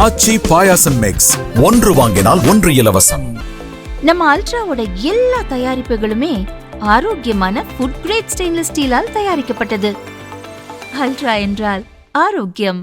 ஆச்சி பாயாசம் mix, ஒன்று வாங்கினால் ஒன்று இலவசம். நம்ம அல்ட்ராவோட எல்லா தயாரிப்புகளுமே ஆரோக்கியமான ஃபுட் கிரேட் ஸ்டெயின்லெஸ் ஸ்டீலால் தயாரிக்கப்பட்டது. அல்ட்ரா என்றால் ஆரோக்கியம்.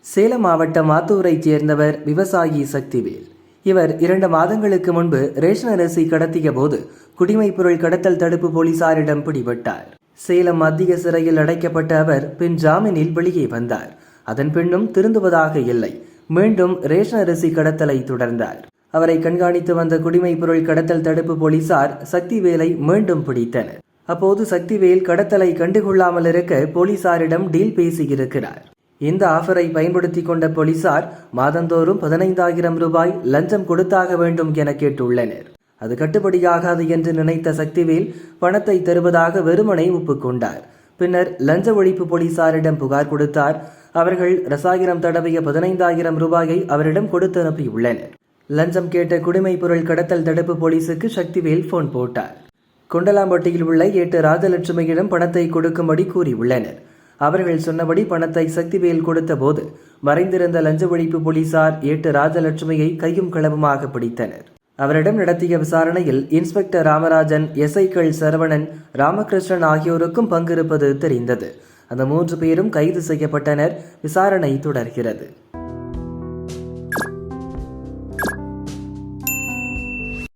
சேலம் மாவட்டம் ஆத்தூரைச் சேர்ந்தவர் விவசாயி சக்திவேல். இவர் 2 மாதங்களுக்கு முன்பு ரேஷன் அரிசி கடத்திய போது குடிமைப் பொருள் கடத்தல் தடுப்பு போலீசாரிடம் பிடிபட்டார். சேலம் மத்திய சிறையில் அடைக்கப்பட்ட அவர் பின் ஜாமீனில் வெளியே வந்தார். அதன் பின்னும் திருந்துவதாக இல்லை. மீண்டும் ரேஷன் அரிசி கடத்தலை தொடர்ந்தார். அவரை கண்காணித்து வந்த குடிமைப் பொருள் கடத்தல் தடுப்பு போலீசார் சக்திவேலை மீண்டும் பிடித்தனர். அப்போது சக்திவேல் கடத்தலை கண்டுகொள்ளாமல் இருக்க போலீசாரிடம் டீல் பேசியிருக்கிறார். இந்த ஆஃபரை பயன்படுத்தி கொண்ட போலீசார் மாதந்தோறும் 15,000 ரூபாய் லஞ்சம் கொடுத்தாக வேண்டும் என கேட்டுள்ளனர். அது கட்டுப்படியாகாது என்று நினைத்த சக்திவேல் பணத்தை தருவதாக வெறுமனை ஒப்புக்கொண்டார். பின்னர் லஞ்ச ஒழிப்பு போலீசாரிடம் புகார் கொடுத்தார். அவர்கள் ரசாயனம் தடவிய 15,000 ரூபாயை அவரிடம் கொடுத்து அனுப்பியுள்ளனர். லஞ்சம் கேட்ட குடிமைப் பொருள் கடத்தல் தடுப்பு போலீசுக்கு சக்திவேல் போன் போட்டார். கொண்டலாம்பட்டியில் உள்ள 8 ராஜலட்சுமியிடம் பணத்தை கொடுக்கும்படி கூறியுள்ளனர். அவர்கள் சொன்னபடி பணத்தை சக்திவேல் கொடுத்த போது மறைந்திருந்த லஞ்ச ஒழிப்பு போலீசார் 8 ராஜலட்சுமியை கையும் களவுமாக பிடித்தனர். அவரிடம் நடத்திய விசாரணையில் இன்ஸ்பெக்டர் ராமராஜன், எஸ்ஐக்கள் சரவணன், ராமகிருஷ்ணன் ஆகியோருக்கும் பங்கிருப்பது தெரிந்தது. அந்த 3 பேரும் கைது செய்யப்பட்டனர். விசாரணை தொடர்கிறது.